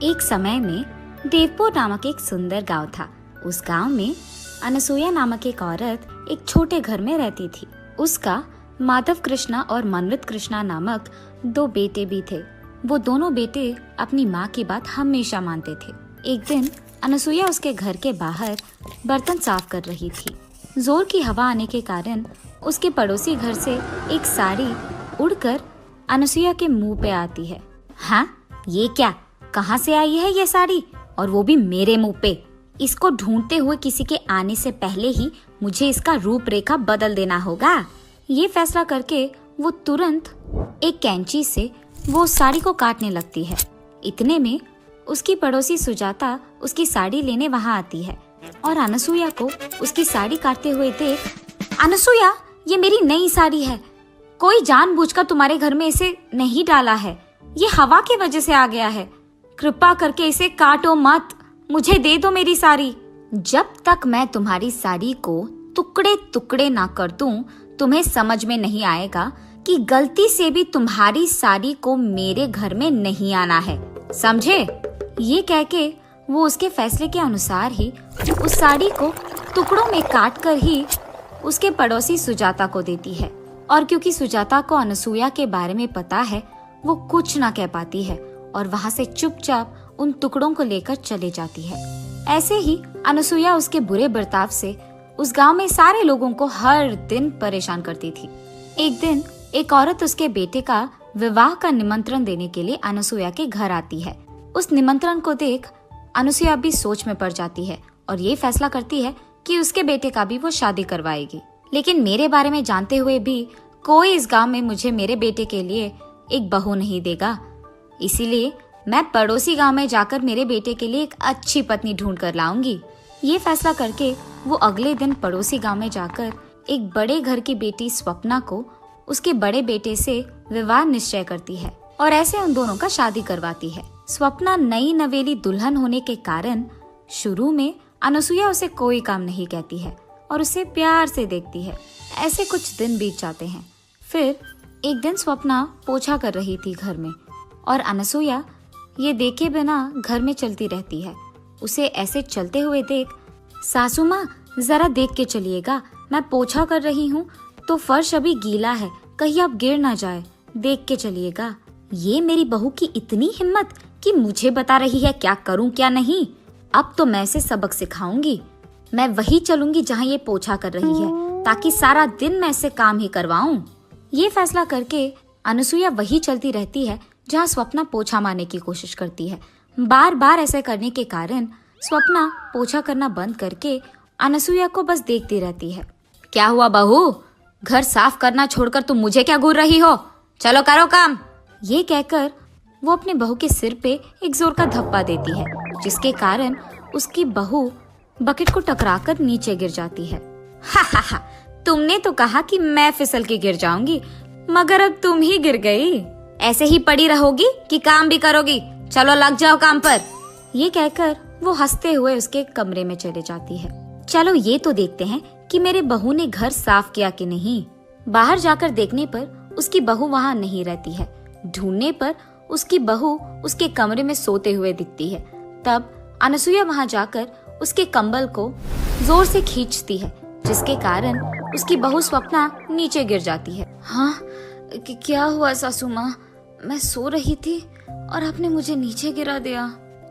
एक समय में देवपुर नामक एक सुंदर गांव था। उस गांव में अनसुया नामक एक औरत एक छोटे घर में रहती थी। उसका माधव कृष्णा और मनवित कृष्णा नामक 2 बेटे भी थे। वो दोनों बेटे अपनी माँ की बात हमेशा मानते थे। एक दिन अनसुया उसके घर के बाहर बर्तन साफ कर रही थी। जोर की हवा आने के कारण उसके पड़ोसी घर से एक साड़ी उड़कर अनसुया के मुंह पे आती है। हाँ, ये क्या? कहाँ से आई है ये साड़ी, और वो भी मेरे मुंह पे? इसको ढूंढते हुए किसी के आने से पहले ही मुझे इसका रूपरेखा बदल देना होगा। ये फैसला करके वो तुरंत एक कैंची से वो साड़ी को काटने लगती है। इतने में उसकी पड़ोसी सुजाता उसकी साड़ी लेने वहाँ आती है और अनसुया को उसकी साड़ी काटते हुए देख, अनसुया, ये मेरी नई साड़ी है। कोई जानबूझकर तुम्हारे घर में इसे नहीं डाला है। ये हवा की वजह से आ गया है। कृपा करके इसे काटो मत, मुझे दे दो मेरी साड़ी। जब तक मैं तुम्हारी साड़ी को टुकड़े टुकड़े ना कर दूं, तुम्हें समझ में नहीं आएगा कि गलती से भी तुम्हारी साड़ी को मेरे घर में नहीं आना है, समझे? ये कह के वो उसके फैसले के अनुसार ही उस साड़ी को टुकड़ों में काट कर ही उसके पड़ोसी सुजाता को देती है। और क्योंकि सुजाता को अनसुया के बारे में पता है, वो कुछ ना कह पाती है और वहाँ से चुपचाप उन टुकड़ों को लेकर चले जाती है। ऐसे ही अनसुया उसके बुरे बर्ताव से उस गांव में सारे लोगों को हर दिन परेशान करती थी। एक दिन एक औरत उसके बेटे का विवाह का निमंत्रण देने के लिए अनसुया के घर आती है। उस निमंत्रण को देख अनसुया भी सोच में पड़ जाती है और ये फैसला करती है कि उसके बेटे का भी वो शादी करवाएगी। लेकिन मेरे बारे में जानते हुए भी कोई इस गांव में मुझे मेरे बेटे के लिए एक बहू नहीं देगा, इसीलिए मैं पड़ोसी गांव में जाकर मेरे बेटे के लिए एक अच्छी पत्नी ढूंढ कर लाऊंगी। ये फैसला करके वो अगले दिन पड़ोसी गांव में जाकर एक बड़े घर की बेटी स्वप्ना को उसके बड़े बेटे से विवाह निश्चय करती है और ऐसे उन दोनों का शादी करवाती है। स्वप्ना नई नवेली दुल्हन होने के कारण शुरू में अनसुया उसे कोई काम नहीं कहती है और उसे प्यार से देखती है। ऐसे कुछ दिन बीत जाते हैं। फिर एक दिन स्वप्ना पोछा कर रही थी घर में और अनसुया ये देखे बिना घर में चलती रहती है। उसे ऐसे चलते हुए देख, सासू माँ जरा देख के चलिएगा, मैं पोछा कर रही हूँ तो फर्श अभी गीला है, कहीं अब गिर ना जाए, देख के चलिएगा। ये मेरी बहू की इतनी हिम्मत कि मुझे बता रही है क्या करूँ क्या नहीं। अब तो मैं इसे सबक सिखाऊंगी। मैं वही चलूंगी जहाँ ये पोछा कर रही है, ताकि सारा दिन मैं इससे काम ही करवाऊं। ये फैसला करके अनसुया वही चलती रहती है जहाँ स्वप्ना पोछा मारने की कोशिश करती है। बार बार ऐसे करने के कारण स्वप्ना पोछा करना बंद करके अनसुया को बस देखती रहती है। क्या हुआ बहू, घर साफ करना छोड़कर तुम मुझे क्या घूर रही हो? चलो करो काम। ये कहकर वो अपने बहू के सिर पे एक जोर का धप्पा देती है, जिसके कारण उसकी बहू बकेट को टकराकर नीचे गिर जाती है। हा हा हा, तुमने तो कहा कि मैं फिसल के गिर जाऊंगी, मगर अब तुम ही गिर गई। ऐसे ही पड़ी रहोगी कि काम भी करोगी? चलो लग जाओ काम पर। ये कहकर वो हंसते हुए उसके कमरे में चले जाती है। चलो ये तो देखते हैं कि मेरे बहू ने घर साफ किया कि नहीं। बाहर जाकर देखने पर उसकी बहू वहाँ नहीं रहती है। ढूंढने पर उसकी बहू उसके कमरे में सोते हुए दिखती है। तब अनसुया वहाँ जाकर उसके कंबल को जोर से खींचती है, जिसके कारण उसकी बहू स्वप्ना नीचे गिर जाती है। हाँ, क्या हुआ सासू माँ? मैं सो रही थी और आपने मुझे नीचे गिरा दिया।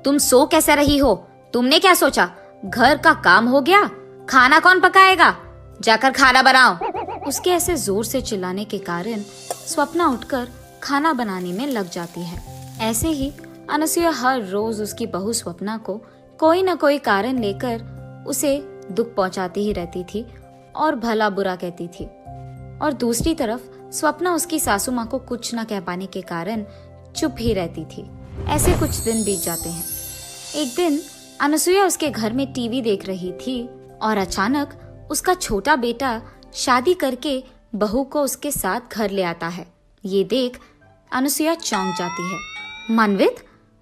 तुम सो कैसे रही हो? तुमने क्या सोचा घर का काम हो गया? खाना कौन पकाएगा? जाकर खाना बनाओ। उसके ऐसे जोर से चिल्लाने के कारण स्वप्ना उठकर खाना बनाने में लग जाती है। ऐसे ही अनसुया हर रोज उसकी बहू स्वप्ना को कोई न कोई कारण लेकर उसे दुख पहुंचाती ही रहती थी और भला बुरा कहती थी। और दूसरी तरफ स्वप्ना उसकी सासू माँ को कुछ न कह पाने के कारण चुप ही रहती थी। ऐसे कुछ दिन बीत जाते हैं। एक दिन अनसुया उसके घर में टीवी देख रही थी और अचानक उसका छोटा बेटा शादी करके बहू को उसके साथ घर ले आता है। ये देख अनसुया चौंक जाती है। मनवित,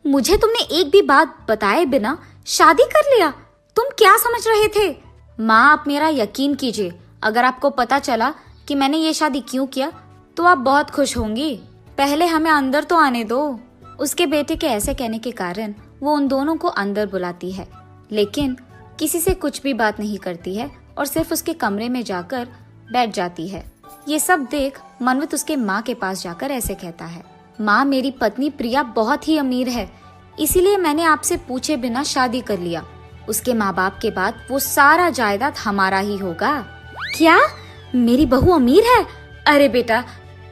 मुझे तुमने एक भी बात बताए बिना शादी कर लिया? तुम क्या समझ रहे थे? माँ, आप मेरा यकीन कीजिए, अगर आपको पता चला कि मैंने ये शादी क्यों किया तो आप बहुत खुश होंगी। पहले हमें अंदर तो आने दो। उसके बेटे के ऐसे कहने के कारण वो उन दोनों को अंदर बुलाती है, लेकिन किसी से कुछ भी बात नहीं करती है और सिर्फ उसके कमरे में जाकर बैठ जाती है। ये सब देख मनवित उसके माँ के पास जाकर ऐसे कहता है, माँ, मेरी पत्नी प्रिया बहुत ही अमीर है, इसीलिए मैंने आपसे पूछे बिना शादी कर लिया। उसके माँ बाप के बाद वो सारा जायदाद हमारा ही होगा। क्या? मेरी बहू अमीर है? अरे बेटा,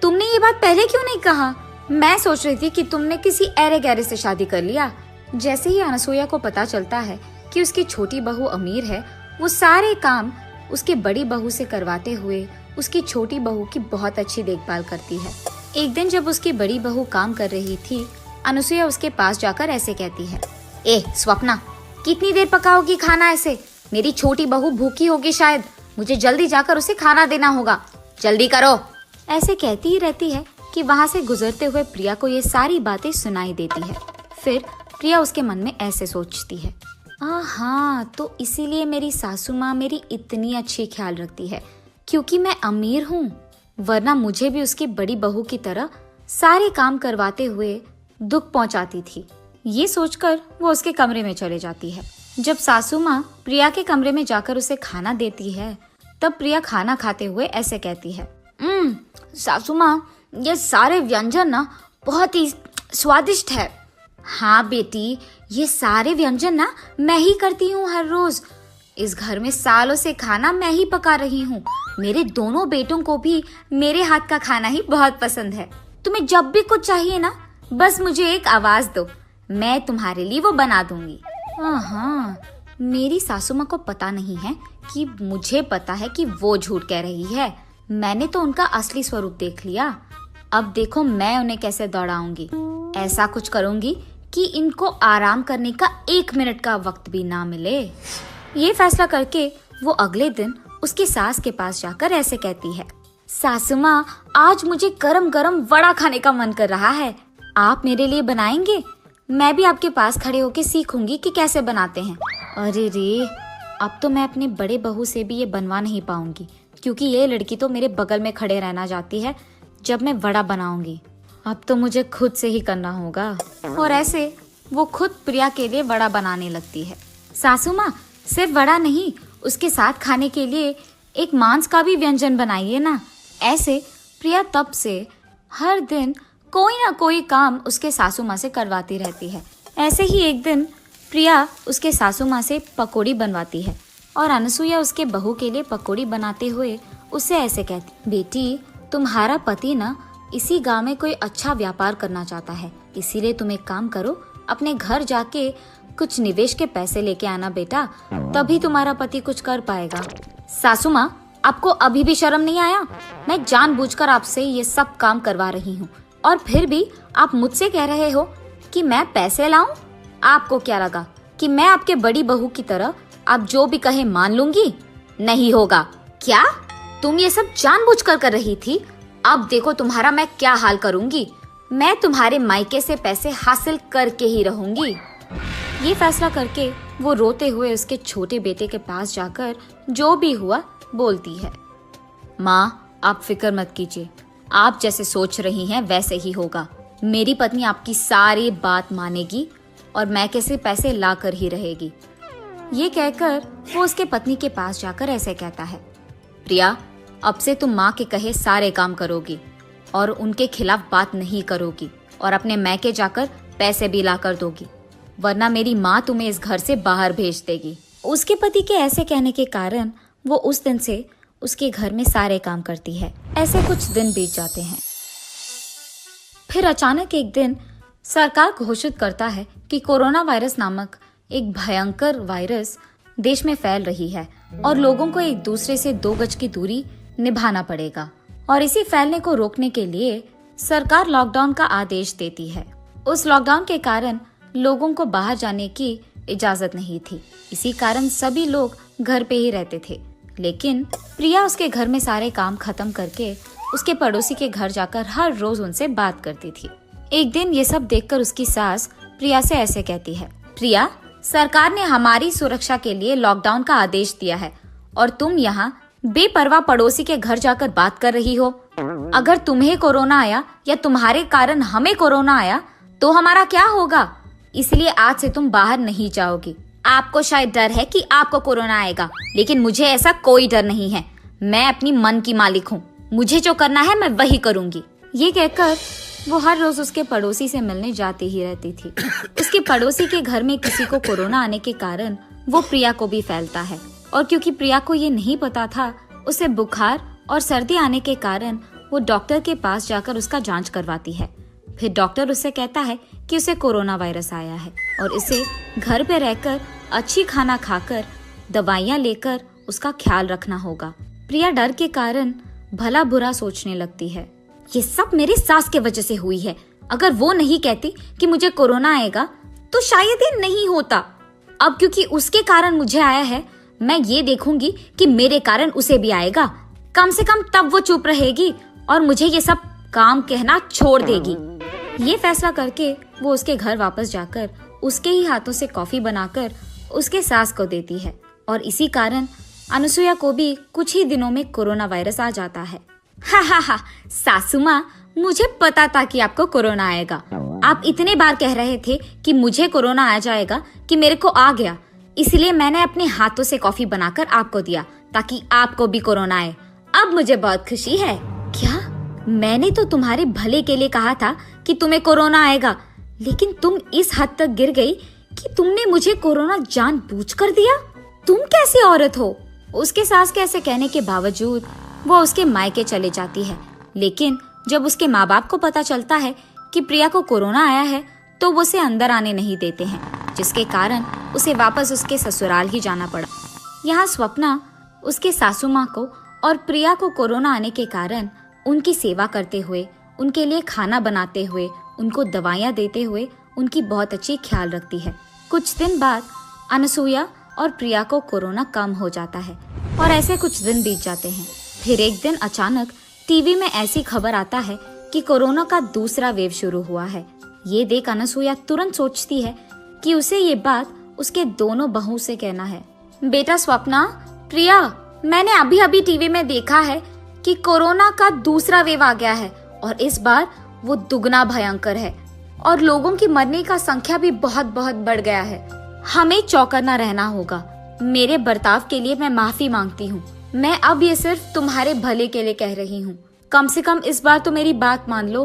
तुमने ये बात पहले क्यों नहीं कहा? मैं सोच रही थी कि तुमने किसी ऐरे गैरे से शादी कर लिया। जैसे ही अनसुईया को पता चलता है कि उसकी छोटी बहू अमीर है, वो सारे काम उसके बड़ी बहू से करवाते हुए उसकी छोटी बहू की बहुत अच्छी देखभाल करती है। एक दिन जब उसकी बड़ी बहू काम कर रही थी, अनसुईया उसके पास जाकर ऐसे कहती है, ए स्वप्ना, कितनी देर पकाओगी खाना ऐसे? मेरी छोटी बहू भूखी होगी शायद, मुझे जल्दी जाकर उसे खाना देना होगा, जल्दी करो। ऐसे कहती ही रहती है कि वहाँ से गुजरते हुए प्रिया को ये सारी बातें सुनाई देती है। फिर प्रिया उसके मन में ऐसे सोचती है, हाँ, तो इसीलिए मेरी सासू माँ मेरी इतनी अच्छी ख्याल रखती है, क्योंकि मैं अमीर हूँ, वरना मुझे भी उसकी बड़ी बहू की तरह सारे काम करवाते हुए दुख पहुँचाती थी। ये सोचकर वो उसके कमरे में चले जाती है। जब सासू माँ प्रिया के कमरे में जाकर उसे खाना देती है, तब प्रिया खाना खाते हुए ऐसे कहती है, सासू माँ, ये सारे व्यंजन ना बहुत ही स्वादिष्ट है। हाँ बेटी, ये सारे व्यंजन ना मैं ही करती हूँ हर रोज। इस घर में सालों से खाना मैं ही पका रही हूँ। मेरे दोनों बेटों को भी मेरे हाथ का खाना ही बहुत पसंद है। तुम्हें जब भी कुछ चाहिए ना, बस मुझे एक आवाज दो, मैं तुम्हारे लिए वो बना दूंगी। हाँ, मेरी सासू माँ को पता नहीं है कि मुझे पता है कि वो झूठ कह रही है। मैंने तो उनका असली स्वरूप देख लिया। अब देखो मैं उन्हें कैसे दौड़ाऊंगी। ऐसा कुछ करूंगी कि इनको आराम करने का 1 मिनट का वक्त भी ना मिले। ये फैसला करके वो अगले दिन उसकी सास के पास जाकर ऐसे कहती है, सासू माँ, आज मुझे गरम गरम वड़ा खाने का मन कर रहा है, आप मेरे लिए बनाएंगे? मैं भी आपके पास खड़े होके सीखूंगी कि कैसे बनाते हैं। अरे रे, अब तो मैं अपने बड़े बहू से भी ये बनवा नहीं पाऊंगी, क्योंकि ये लड़की तो मेरे बगल में खड़े रहना चाहती है जब मैं वड़ा बनाऊंगी। अब तो मुझे खुद से ही करना होगा। और ऐसे वो खुद प्रिया के लिए वड़ा बनाने लगती है। सासू माँ, सिर्फ वड़ा नहीं, उसके साथ खाने के लिए एक मांस का भी व्यंजन बनाइए ना। ऐसे प्रिया तब से हर दिन कोई ना कोई काम उसके सासू माँ से करवाती रहती है। ऐसे ही एक दिन प्रिया उसके सासू माँ से पकौड़ी बनवाती है और अनसुईया उसके बहू के लिए पकौड़ी बनाते हुए उससे ऐसे कहती, बेटी, तुम्हारा पति ना इसी गांव में कोई अच्छा व्यापार करना चाहता है, इसीलिए तुम एक काम करो, अपने घर जाके कुछ निवेश के पैसे लेके आना बेटा, तभी तुम्हारा पति कुछ कर पाएगा। सासू माँ, आपको अभी भी शर्म नहीं आया? मैं जानबूझकर आपसे ये सब काम करवा रही हूँ और फिर भी आप मुझसे कह रहे हो कि मैं पैसे लाऊं? आपको क्या लगा कि मैं आपके बड़ी बहू की तरह आप जो भी कहे मान लूंगी? नहीं होगा। क्या तुम ये सब जानबूझकर कर रही थी? अब देखो तुम्हारा मैं क्या हाल करूंगी। मैं तुम्हारे मायके से पैसे हासिल करके ही रहूंगी। ये फैसला करके वो रोते हुए उसके छोटे बेटे के पास जाकर जो भी हुआ बोलती है, माँ, आप फिक्र मत कीजिए, आप जैसे सोच रही हैं वैसे ही होगा। मेरी पत्नी आपकी सारी बात मानेगी और मैं कैसे पैसे ला कर ही रहेगी। ये कहकर वो उसके पत्नी के पास जाकर ऐसे कहता है, प्रिया, अब से तुम माँ के कहे सारे काम करोगी और उनके खिलाफ बात नहीं करोगी और अपने मैके जाकर पैसे भी ला कर दोगी, वरना मेरी माँ तुम्हें इस घर से बाहर भेज देगी। उसके पति के ऐसे कहने के कारण वो उस दिन से उसके घर में सारे काम करती है। ऐसे कुछ दिन बीत जाते हैं। फिर अचानक एक दिन सरकार घोषित करता है कि कोरोना वायरस नामक एक भयंकर वायरस देश में फैल रही है और लोगों को एक दूसरे से 2 गज की दूरी निभाना पड़ेगा। और इसी फैलने को रोकने के लिए सरकार लॉकडाउन का आदेश देती है। उस लॉकडाउन के कारण लोगों को बाहर जाने की इजाजत नहीं थी, इसी कारण सभी लोग घर पे ही रहते थे। लेकिन प्रिया उसके घर में सारे काम खत्म करके उसके पड़ोसी के घर जाकर हर रोज उनसे बात करती थी। एक दिन ये सब देखकर उसकी सास प्रिया से ऐसे कहती है, प्रिया, सरकार ने हमारी सुरक्षा के लिए लॉकडाउन का आदेश दिया है और तुम यहाँ बेपरवाह पड़ोसी के घर जाकर बात कर रही हो। अगर तुम्हें कोरोना आया या तुम्हारे कारण हमें कोरोना आया तो हमारा क्या होगा? इसलिए आज से तुम बाहर नहीं जाओगी। आपको शायद डर है कि आपको कोरोना आएगा, लेकिन मुझे ऐसा कोई डर नहीं है। मैं अपनी मन की मालिक हूँ, मुझे जो करना है मैं वही करूँगी। ये कहकर वो हर रोज उसके पड़ोसी से मिलने जाती ही रहती थी। उसके पड़ोसी के घर में किसी को कोरोना आने के कारण वो प्रिया को भी फैलता है, और क्योंकि प्रिया को ये नहीं पता था, उसे बुखार और सर्दी आने के कारण वो डॉक्टर के पास जाकर उसका जांच करवाती है। फिर डॉक्टर उससे कहता है कि उसे कोरोना वायरस आया है और इसे घर पे रहकर अच्छी खाना खाकर दवाइयाँ लेकर उसका ख्याल रखना होगा। प्रिया डर के कारण भला बुरा सोचने लगती है। ये सब मेरी सास के वजह से हुई है। अगर वो नहीं कहती कि मुझे कोरोना आएगा तो शायद ये नहीं होता। अब क्योंकि उसके कारण मुझे आया है, मैं ये देखूंगी कि मेरे कारण उसे भी आएगा। कम से कम तब वो चुप रहेगी और मुझे ये सब काम कहना छोड़ देगी। ये फैसला करके वो उसके घर वापस जाकर उसके ही हाथों से कॉफी बनाकर उसके सास को देती है, और इसी कारण अनुसुईया को भी कुछ ही दिनों में कोरोना वायरस आ जाता है। हा हा हा, सासू माँ, मुझे पता था कि आपको कोरोना आएगा। आप इतने बार कह रहे थे कि मुझे कोरोना आ जाएगा कि मेरे को आ गया, इसलिए मैंने अपने हाथों से कॉफी बनाकर आपको दिया ताकि आपको भी कोरोना आए। अब मुझे बहुत खुशी है। क्या? मैंने तो तुम्हारे भले के लिए कहा था कि तुम्हें कोरोना आएगा, लेकिन तुम इस हद तक गिर गई कि तुमने मुझे कोरोना जानबूझकर दिया। तुम कैसी औरत हो? उसके सास के ऐसे कहने के बावजूद वो उसके मायके चले जाती है, लेकिन जब उसके माँ बाप को पता चलता है कि प्रिया को कोरोना आया है तो वो उसे अंदर आने नहीं देते हैं, जिसके कारण उसे वापस उसके ससुराल ही जाना पड़ा। यहाँ स्वप्ना उसके सासू माँ को और प्रिया को कोरोना आने के कारण उनकी सेवा करते हुए, उनके लिए खाना बनाते हुए, उनको दवाइयाँ देते हुए उनकी बहुत अच्छी ख्याल रखती है। कुछ दिन बाद अनुसुईया और प्रिया को कोरोना कम हो जाता है और ऐसे कुछ दिन बीत जाते हैं। फिर एक दिन अचानक टीवी में ऐसी खबर आता है कि कोरोना का दूसरा वेव शुरू हुआ है। ये देख अनुसुईया तुरंत सोचती है कि उसे ये बात उसके दोनों बहू से कहना है। बेटा स्वप्ना, प्रिया, मैंने अभी अभी टीवी में देखा है कि कोरोना का दूसरा वेव आ गया है और इस बार वो दुगना भयंकर है और लोगों की मरने का संख्या भी बहुत बहुत बढ़ गया है। हमें चौकन्ना रहना होगा। मेरे बर्ताव के लिए मैं माफी मांगती हूँ। मैं अब ये सिर्फ तुम्हारे भले के लिए कह रही हूँ। कम से कम इस बार तो मेरी बात मान लो।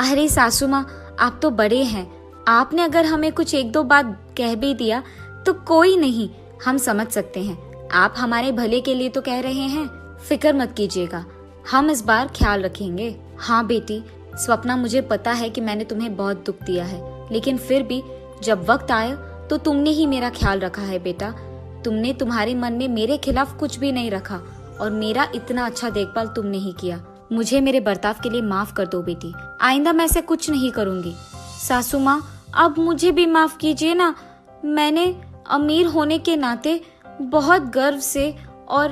अरे सासू माँ, आप तो बड़े हैं। आपने अगर हमें कुछ एक दो बात कह भी दिया तो कोई नहीं, हम समझ सकते हैं। आप हमारे भले के लिए तो कह रहे हैं। फिक्र मत कीजिएगा, हम इस बार ख्याल रखेंगे। हाँ बेटी स्वप्ना, मुझे पता है कि मैंने तुम्हें बहुत दुख दिया है, लेकिन फिर भी जब वक्त आया तो तुमने ही मेरा ख्याल रखा है बेटा। तुमने तुम्हारे मन में मेरे खिलाफ कुछ भी नहीं रखा और मेरा इतना अच्छा देखभाल तुमने ही किया। मुझे मेरे बर्ताव के लिए माफ कर दो बेटी। आइंदा मैं ऐसे कुछ नहीं करूंगी। सासू माँ, अब मुझे भी माफ कीजिए ना। मैंने अमीर होने के नाते बहुत गर्व से और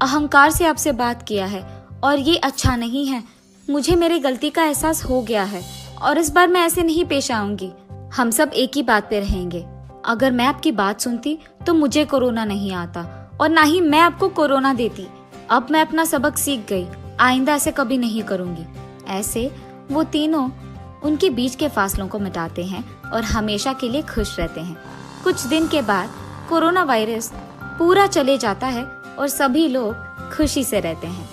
अहंकार से आपसे बात किया है और ये अच्छा नहीं है। मुझे मेरी गलती का एहसास हो गया है और इस बार मैं ऐसे नहीं पेश आऊंगी। हम सब एक ही बात पे रहेंगे। अगर मैं आपकी बात सुनती तो मुझे कोरोना नहीं आता और ना ही मैं आपको कोरोना देती। अब मैं अपना सबक सीख गई, आइंदा ऐसे कभी नहीं करूंगी। ऐसे वो तीनों उनके बीच के फासलों को मिटाते हैं और हमेशा के लिए खुश रहते हैं। कुछ दिन के बाद कोरोना वायरस पूरा चले जाता है और सभी लोग खुशी से रहते हैं।